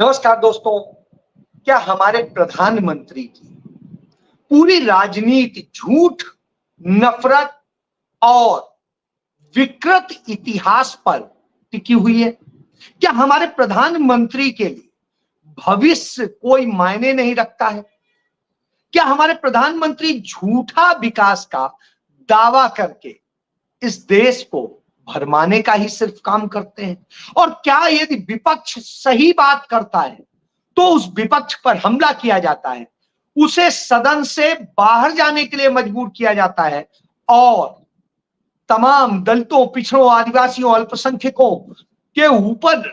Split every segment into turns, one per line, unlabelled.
नमस्कार दोस्तों। क्या हमारे प्रधानमंत्री की पूरी राजनीति झूठ, नफरत और विकृत इतिहास पर टिकी हुई है? क्या हमारे प्रधानमंत्री के लिए भविष्य कोई मायने नहीं रखता है? क्या हमारे प्रधानमंत्री झूठा विकास का दावा करके इस देश को भरमाने का ही सिर्फ काम करते हैं? और क्या यदि विपक्ष सही बात करता है तो उस विपक्ष पर हमला किया जाता है, उसे सदन से बाहर जाने के लिए मजबूर किया जाता है और तमाम दलितों, पिछड़ों, आदिवासियों, अल्पसंख्यकों के ऊपर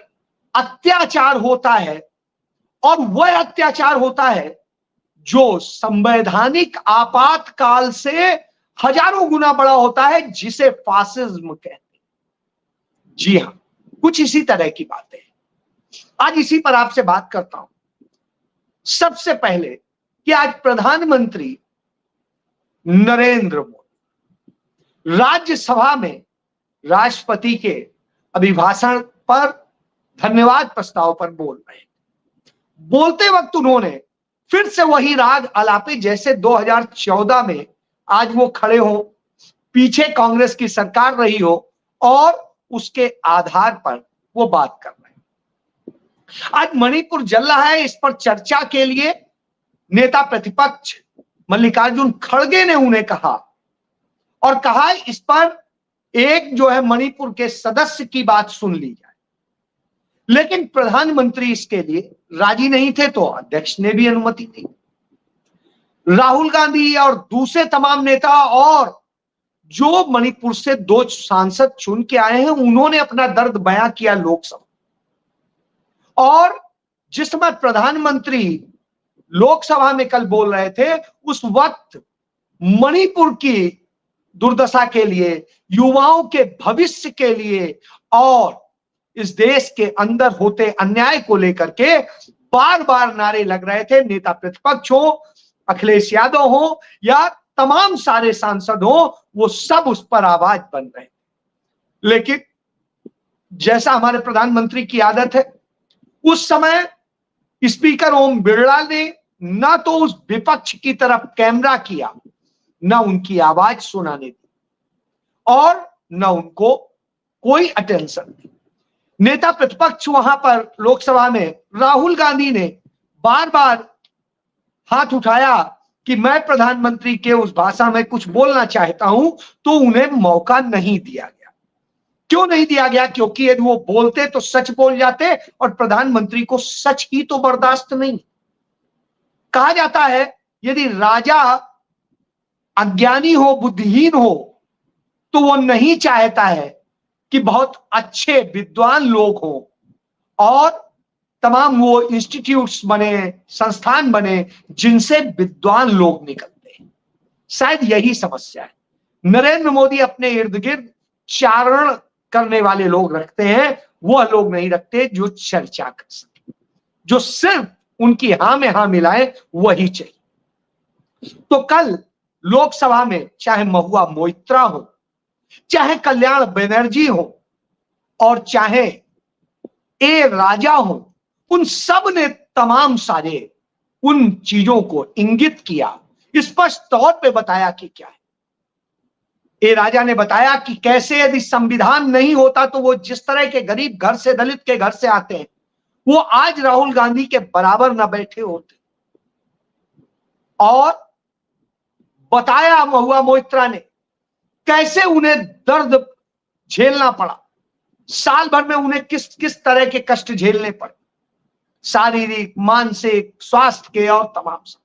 अत्याचार होता है और वह अत्याचार होता है जो संवैधानिक आपातकाल से हजारों गुना बड़ा होता है, जिसे फासिज्म कहते हैं। जी हां, कुछ इसी तरह की बातें हैं। आज इसी पर आपसे बात करता हूं। सबसे पहले कि आज प्रधानमंत्री नरेंद्र मोदी राज्यसभा में राष्ट्रपति के अभिभाषण पर धन्यवाद प्रस्ताव पर बोल रहे हैं। बोलते वक्त उन्होंने फिर से वही राग आलापे जैसे 2014 में आज वो खड़े हो, पीछे कांग्रेस की सरकार रही हो और उसके आधार पर वो बात कर रहे हैं। आज मणिपुर जल रहा है, इस पर चर्चा के लिए नेता प्रतिपक्ष मल्लिकार्जुन खड़गे ने उन्हें कहा और कहा इस पर एक जो है मणिपुर के सदस्य की बात सुन ली जाए, लेकिन प्रधानमंत्री इसके लिए राजी नहीं थे तो अध्यक्ष ने भी अनुमति दी। राहुल गांधी और दूसरे तमाम नेता और जो मणिपुर से 2 सांसद चुन के आए हैं, उन्होंने अपना दर्द बयां किया लोकसभा। और जिस समय प्रधानमंत्री लोकसभा में कल बोल रहे थे, उस वक्त मणिपुर की दुर्दशा के लिए, युवाओं के भविष्य के लिए और इस देश के अंदर होते अन्याय को लेकर के बार बार नारे लग रहे थे। नेता प्रतिपक्ष हो, अखिलेश यादव हो या तमाम सारे सांसद हो, वो सब उस पर आवाज बन रहे हैं। लेकिन जैसा हमारे प्रधानमंत्री की आदत है, उस समय स्पीकर ओम बिरला ने ना तो उस विपक्ष की तरफ कैमरा किया, ना उनकी आवाज सुनाने दी और ना उनको कोई अटेंशन दी। नेता प्रतिपक्ष वहां पर लोकसभा में राहुल गांधी ने बार बार हाथ उठाया कि मैं प्रधानमंत्री के उस भाषा में कुछ बोलना चाहता हूं, तो उन्हें मौका नहीं दिया गया। क्यों नहीं दिया गया? क्योंकि यदि वो बोलते तो सच बोल जाते और प्रधानमंत्री को सच ही तो बर्दाश्त नहीं। कहा जाता है यदि राजा अज्ञानी हो, बुद्धिहीन हो, तो वो नहीं चाहता है कि बहुत अच्छे विद्वान लोग हों और तमाम वो इंस्टीट्यूट्स बने, संस्थान बने जिनसे विद्वान लोग निकलते हैं। शायद यही समस्या है। नरेंद्र मोदी अपने इर्द गिर्द चारण करने वाले लोग रखते हैं, वह लोग नहीं रखते जो चर्चा कर सके, जो सिर्फ उनकी हां में हां मिलाए, वही चाहिए। तो कल लोकसभा में चाहे महुआ मोइत्रा हो, चाहे कल्याण बनर्जी हो और चाहे ए राजा हो, उन सब ने तमाम सारे उन चीजों को इंगित किया, स्पष्ट तौर पे बताया कि क्या है। ए राजा ने बताया कि कैसे यदि संविधान नहीं होता तो वो जिस तरह के गरीब घर से, दलित के घर से आते हैं, वो आज राहुल गांधी के बराबर ना बैठे होते। और बताया महुआ मोइत्रा ने कैसे उन्हें दर्द झेलना पड़ा, साल भर में उन्हें किस किस तरह के कष्ट झेलने पड़े, शारीरिक, मानसिक, स्वास्थ्य के और तमाम सब।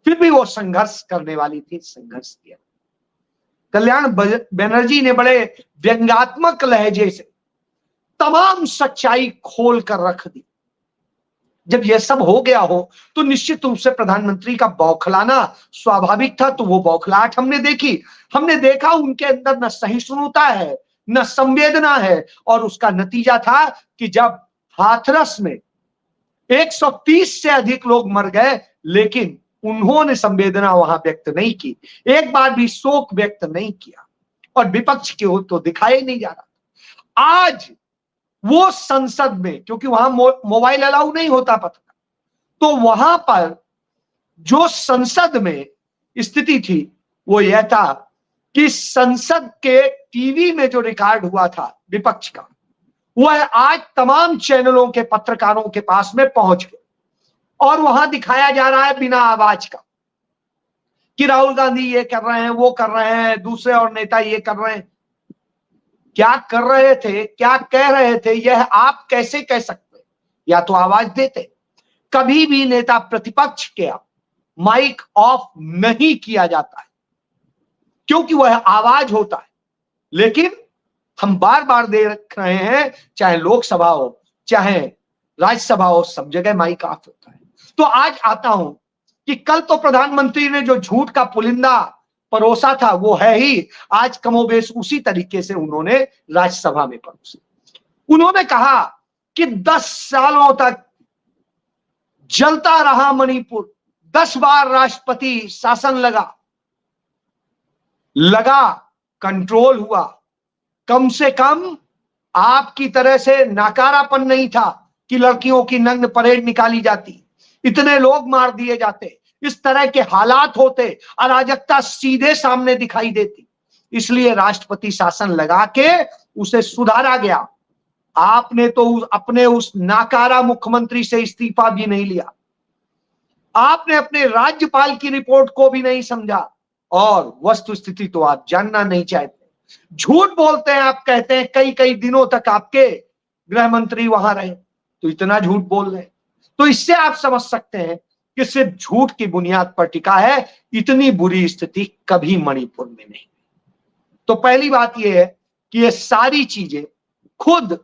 फिर भी वो संघर्ष करने वाली थी, संघर्ष किया। कल्याण बनर्जी ने बड़े व्यंग्यात्मक लहजे से तमाम सच्चाई खोल कर रख दी। जब यह सब हो गया हो तो निश्चित रूप से प्रधानमंत्री का बौखलाना स्वाभाविक था। तो वो बौखलाहट हमने देखी, हमने देखा उनके अंदर न सहिष्णुता है, न संवेदना है। और उसका नतीजा था कि जब हाथरस में 130 से अधिक लोग मर गए, लेकिन उन्होंने संवेदना वहां व्यक्त नहीं की, एक बार भी शोक व्यक्त नहीं किया और विपक्ष की ओर तो दिखाई नहीं जा रहा। आज वो संसद में, क्योंकि वहां मोबाइल अलाउ नहीं होता पत्रकार, तो वहां पर जो संसद में स्थिति थी वो यह था कि संसद के टीवी में जो रिकॉर्ड हुआ था विपक्ष का, वह आज तमाम चैनलों के पत्रकारों के पास में पहुंच गए और वहां दिखाया जा रहा है बिना आवाज का कि राहुल गांधी ये कर रहे हैं, वो कर रहे हैं, दूसरे और नेता ये कर रहे हैं। क्या कर रहे थे, क्या कह रहे थे, यह आप कैसे कह सकते? या तो आवाज देते। कभी भी नेता प्रतिपक्ष के माइक ऑफ नहीं किया जाता है क्योंकि वह आवाज होता है। लेकिन हम बार बार देख रहे हैं, चाहे लोकसभा हो चाहे राज्यसभा हो, सब जगह माइक ऑफ होता है। तो आज आता हूं कि कल तो प्रधानमंत्री ने जो झूठ का पुलिंदा परोसा था वो है ही, आज कमोबेश उसी तरीके से उन्होंने राज्यसभा में परोसा। उन्होंने कहा कि 10 सालों तक जलता रहा मणिपुर, 10 बार राष्ट्रपति शासन लगा कंट्रोल हुआ, कम से कम आपकी तरह से नाकारापन नहीं था कि लड़कियों की नग्न परेड निकाली जाती, इतने लोग मार दिए जाते, इस तरह के हालात होते, अराजकता सीधे सामने दिखाई देती। इसलिए राष्ट्रपति शासन लगा के उसे सुधारा गया। आपने तो अपने उस नाकारा मुख्यमंत्री से इस्तीफा भी नहीं लिया, आपने अपने राज्यपाल की रिपोर्ट को भी नहीं समझा और वस्तु स्थिति तो आप जानना नहीं चाहते। झूठ बोलते हैं आप, कहते हैं कई कई दिनों तक आपके गृह मंत्री वहां रहे, तो इतना झूठ बोल रहे हैं। तो इससे आप समझ सकते हैं कि सिर्फ झूठ की बुनियाद पर टिका है। इतनी बुरी स्थिति कभी मणिपुर में नहीं। तो पहली बात यह है कि ये सारी चीजें खुद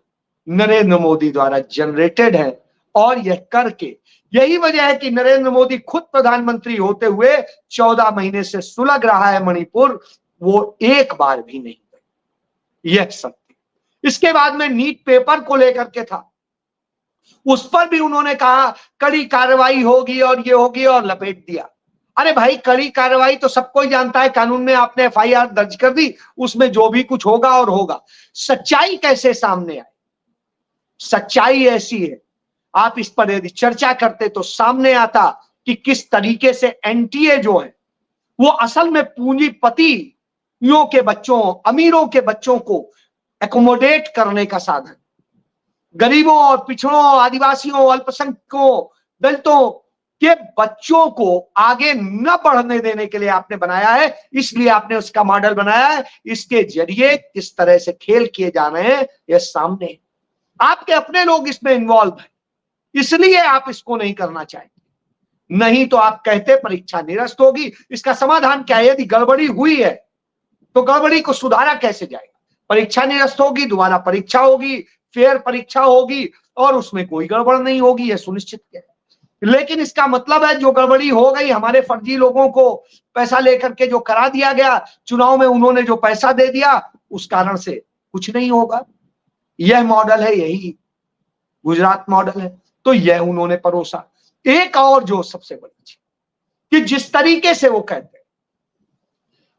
नरेंद्र मोदी द्वारा जनरेटेड है और यह करके, यही वजह है कि नरेंद्र मोदी खुद प्रधानमंत्री होते हुए 14 महीने से सुलग रहा है मणिपुर, वो एक बार भी नहीं गए। यह सत्य। इसके बाद में नीट पेपर को लेकर के था, उस पर भी उन्होंने कहा कड़ी कार्रवाई होगी और ये होगी और लपेट दिया। अरे भाई, कड़ी कार्रवाई तो सबको ही जानता है, कानून में आपने FIR दर्ज कर दी, उसमें जो भी कुछ होगा और होगा। सच्चाई कैसे सामने आए? सच्चाई ऐसी है, आप इस पर यदि चर्चा करते तो सामने आता कि किस तरीके से NTA जो है वो असल में पूंजीपतियों के बच्चों, अमीरों के बच्चों को एकोमोडेट करने का साधन, गरीबों और पिछड़ों, आदिवासियों, अल्पसंख्यकों, दलितों के बच्चों को आगे न बढ़ने देने के लिए आपने बनाया है। इसलिए आपने उसका मॉडल बनाया है। इसके जरिए किस तरह से खेल किए जा रहे हैं यह सामने है। आपके अपने लोग इसमें इन्वॉल्व हैं, इसलिए आप इसको नहीं करना चाहते। नहीं तो आप कहते परीक्षा निरस्त होगी। इसका समाधान क्या है? यदि गड़बड़ी हुई है तो गड़बड़ी को सुधारा कैसे जाएगा? परीक्षा निरस्त होगी, दोबारा परीक्षा होगी, फेयर परीक्षा होगी और उसमें कोई गड़बड़ नहीं होगी, यह सुनिश्चित है। लेकिन इसका मतलब है जो गड़बड़ी हो गई, हमारे फर्जी लोगों को पैसा लेकर के जो करा दिया गया, चुनाव में उन्होंने जो पैसा दे दिया, उस कारण से कुछ नहीं होगा। यह मॉडल है, यही गुजरात मॉडल है। तो यह उन्होंने परोसा। एक और जो सबसे बड़ी चीज कि जिस तरीके से वो कहते हैं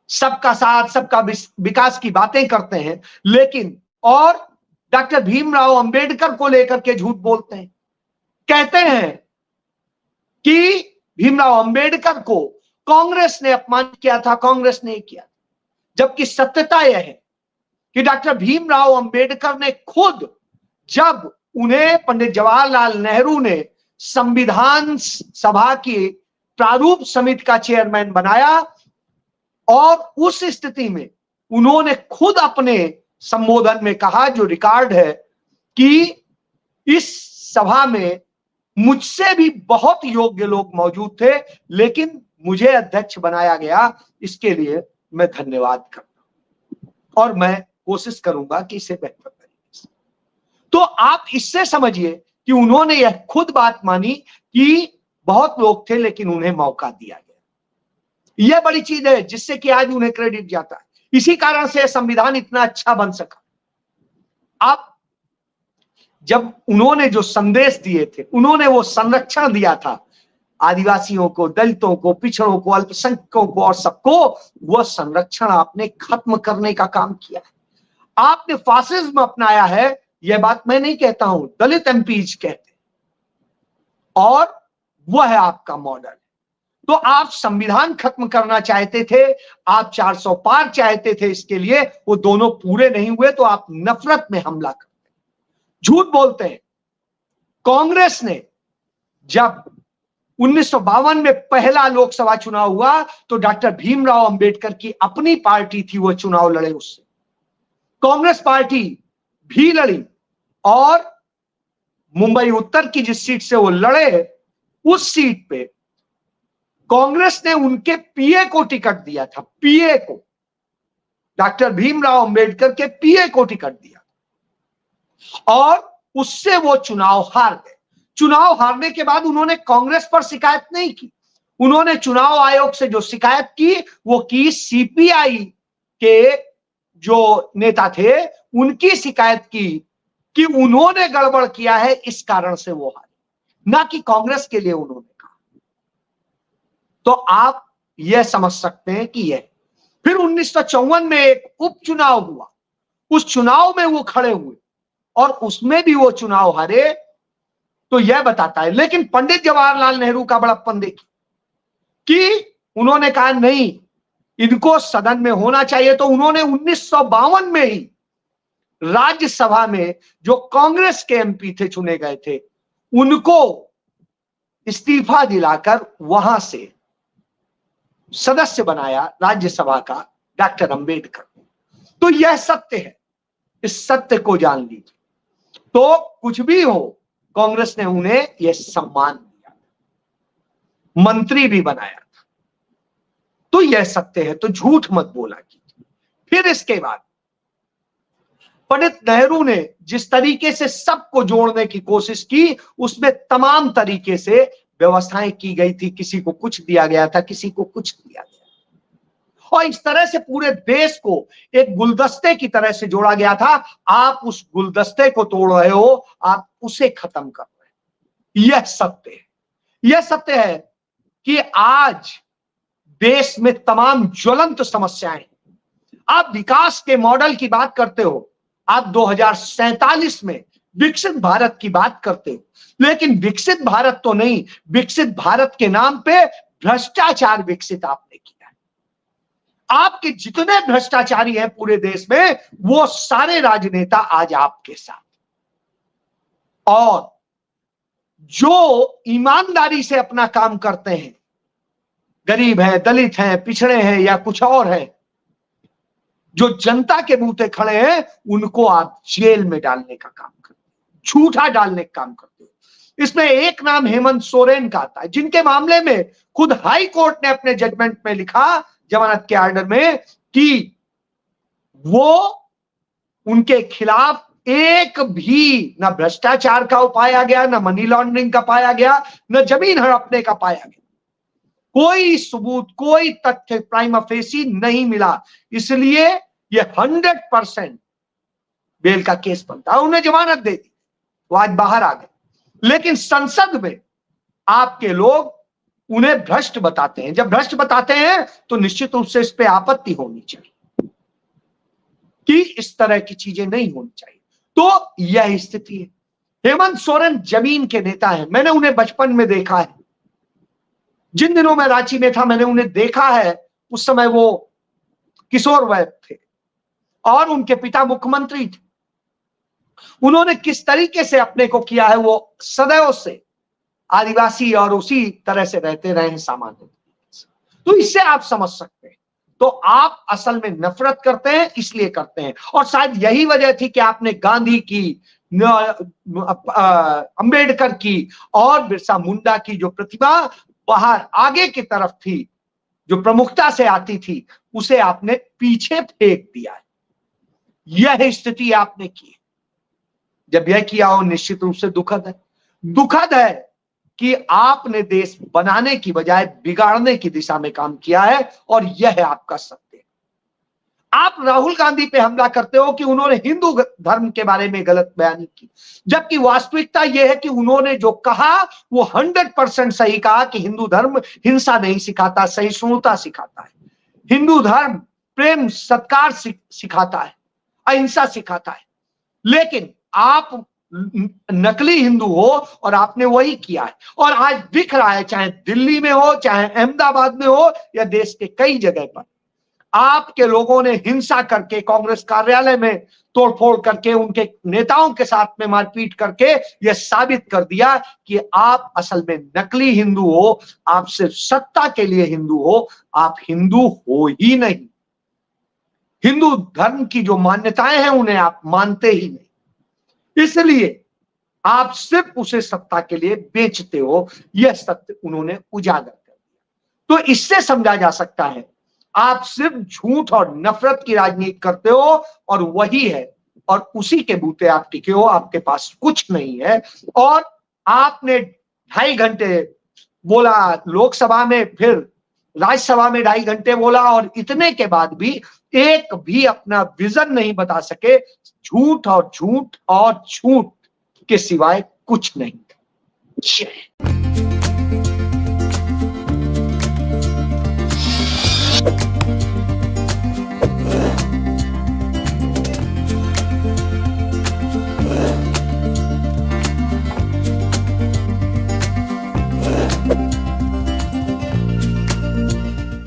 सबका साथ, सबका विकास की बातें करते हैं, लेकिन और डॉक्टर भीमराव अंबेडकर को लेकर के झूठ बोलते हैं। कहते हैं कि भीमराव अंबेडकर को कांग्रेस ने अपमानित किया था, कांग्रेस ने किया, जबकि सत्यता यह है कि डॉक्टर भीमराव अंबेडकर ने खुद, जब उन्हें पंडित जवाहरलाल नेहरू ने संविधान सभा की प्रारूप समिति का चेयरमैन बनाया और उस स्थिति में उन्होंने खुद अपने संबोधन में कहा, जो रिकॉर्ड है, कि इस सभा में मुझसे भी बहुत योग्य लोग मौजूद थे, लेकिन मुझे अध्यक्ष बनाया गया, इसके लिए मैं धन्यवाद करता हूं और मैं कोशिश करूंगा कि इसे बेहतर तरीके से। तो आप इससे समझिए कि उन्होंने यह खुद बात मानी कि बहुत लोग थे लेकिन उन्हें मौका दिया गया। यह बड़ी चीज है जिससे कि आज उन्हें क्रेडिट जाता है। इसी कारण से संविधान इतना अच्छा बन सका। आप जब उन्होंने जो संदेश दिए थे, उन्होंने वो संरक्षण दिया था आदिवासियों को, दलितों को, पिछड़ों को, अल्पसंख्यकों को और सबको, वह संरक्षण आपने खत्म करने का काम किया है। आपने फासिज्म अपनाया है यह बात मैं नहीं कहता हूं, दलित एमपीज कहते, और वह है आपका मॉडल। तो आप संविधान खत्म करना चाहते थे, आप 400 पार चाहते थे, इसके लिए वो दोनों पूरे नहीं हुए, तो आप नफरत में हमला करते हैं, झूठ बोलते हैं। कांग्रेस ने जब 1952 में पहला लोकसभा चुनाव हुआ तो डॉक्टर भीमराव अंबेडकर की अपनी पार्टी थी, वो चुनाव लड़े, उससे कांग्रेस पार्टी भी लड़ी, और मुंबई उत्तर की जिस सीट से वो लड़े, उस सीट पे कांग्रेस ने उनके पीए को टिकट दिया था, पीए को, डॉक्टर भीमराव अंबेडकर के पीए को टिकट दिया, और उससे वो चुनाव हार गए। चुनाव हारने के बाद उन्होंने कांग्रेस पर शिकायत नहीं की, उन्होंने चुनाव आयोग से जो शिकायत की वो की सीपीआई के जो नेता थे उनकी शिकायत की कि उन्होंने गड़बड़ किया है, इस कारण से वो हारे, ना कि कांग्रेस के लिए उन्होंने कहा। तो आप यह समझ सकते हैं कि यह फिर 1954 में एक उपचुनाव हुआ, उस चुनाव में वो खड़े हुए और उसमें भी वो चुनाव हारे। तो यह बताता है, लेकिन पंडित जवाहरलाल नेहरू का बड़प्पन देखिए कि उन्होंने कहा नहीं, इनको सदन में होना चाहिए, तो उन्होंने 1952 में ही राज्यसभा में जो कांग्रेस के एमपी थे, चुने गए थे, उनको इस्तीफा दिलाकर वहां से सदस्य बनाया राज्यसभा का डॉक्टर अंबेडकर। तो यह सत्य है, इस सत्य को जान लीजिए। तो कुछ भी हो, कांग्रेस ने उन्हें यह सम्मान दिया, मंत्री भी बनाया था, तो यह सत्य है, तो झूठ मत बोला कीजिए। फिर इसके बाद पंडित नेहरू ने जिस तरीके से सबको जोड़ने की कोशिश की, उसमें तमाम तरीके से व्यवस्थाएं की गई थी, किसी को कुछ दिया गया था, किसी को कुछ दिया गया, और इस तरह से पूरे देश को एक गुलदस्ते की तरह से जोड़ा गया था। आप उस गुलदस्ते को तोड़ रहे हो, आप उसे खत्म कर रहे हैं। यह सत्य है, यह सत्य है कि आज देश में तमाम ज्वलंत समस्याएं, आप विकास के मॉडल की बात करते हो, आप 2047 में विकसित भारत की बात करते हो, लेकिन विकसित भारत तो नहीं, विकसित भारत के नाम पे भ्रष्टाचार विकसित आपने किया है। आपके जितने भ्रष्टाचारी हैं पूरे देश में, वो सारे राजनेता आज आपके साथ, और जो ईमानदारी से अपना काम करते हैं, गरीब हैं, दलित हैं, पिछड़े हैं या कुछ और है, जो जनता के बूते खड़े हैं, उनको आप जेल में डालने का काम करते हो, झूठा डालने का काम करते हो। इसमें एक नाम हेमंत सोरेन का आता है, जिनके मामले में खुद हाई कोर्ट ने अपने जजमेंट में लिखा, जमानत के ऑर्डर में, कि वो उनके खिलाफ एक भी न भ्रष्टाचार का पाया गया, न मनी लॉन्ड्रिंग का पाया गया, न जमीन हड़पने का पाया गया, कोई सबूत, कोई तथ्य प्राइमा फेसी नहीं मिला। इसलिए ये 100% बेल का केस बनता है, उन्हें जमानत दे दी, वो आज बाहर आ गए। लेकिन संसद में आपके लोग उन्हें भ्रष्ट बताते हैं। जब भ्रष्ट बताते हैं तो निश्चित रूप से इस पे आपत्ति होनी चाहिए कि इस तरह की चीजें नहीं होनी चाहिए। तो यह स्थिति है। हेमंत सोरेन जमीन के नेता हैं, मैंने उन्हें बचपन में देखा है, जिन दिनों मैं रांची में था मैंने उन्हें देखा है, उस समय वो किशोर वय थे और उनके पिता मुख्यमंत्री थे। उन्होंने किस तरीके से अपने को किया है, वो सदैव से आदिवासी और उसी तरह से रहते रहे हैं सामान्य। तो इससे आप समझ सकते हैं। तो आप असल में नफरत करते हैं, इसलिए करते हैं, और शायद यही वजह थी कि आपने गांधी की, अंबेडकर की और बिरसा मुंडा की जो प्रतिभा बाहर आगे की तरफ थी, जो प्रमुखता से आती थी, उसे आपने पीछे फेंक दिया है। यह स्थिति आपने की। जब यह किया हो, निश्चित रूप से दुखद है। दुखद है कि आपने देश बनाने की बजाय बिगाड़ने की दिशा में काम किया है, और यह है आपका सत्य। आप राहुल गांधी पे हमला करते हो कि उन्होंने हिंदू धर्म के बारे में गलत बयानी की, जबकि वास्तविकता यह है कि उन्होंने जो कहा वो 100% सही कहा कि हिंदू धर्म हिंसा नहीं सिखाता, सहिष्णुता सिखाता है। हिंदू धर्म प्रेम सत्कार सिखाता है, अहिंसा सिखाता है। लेकिन आप नकली हिंदू हो और आपने वही किया है। और आज दिख रहा है, चाहे दिल्ली में हो, चाहे अहमदाबाद में हो, या देश के कई जगह पर आपके लोगों ने हिंसा करके, कांग्रेस कार्यालय में तोड़फोड़ करके, उनके नेताओं के साथ में मारपीट करके यह साबित कर दिया कि आप असल में नकली हिंदू हो, आप सिर्फ सत्ता के लिए हिंदू हो, आप हिंदू हो ही नहीं। हिंदू धर्म की जो मान्यताएं हैं उन्हें आप मानते ही नहीं, इसलिए आप सिर्फ उसे सत्ता के लिए बेचते हो। यह सत्य उन्होंने उजागर कर दिया। तो इससे समझा जा सकता है आप सिर्फ झूठ और नफरत की राजनीति करते हो, और वही है, और उसी के बूते आप टिके हो। आपके पास कुछ नहीं है। और आपने 2.5 घंटे बोला लोकसभा में, फिर राज्यसभा में 2.5 घंटे बोला, और इतने के बाद भी एक भी अपना विजन नहीं बता सके। झूठ और झूठ और झूठ के सिवाय कुछ नहीं।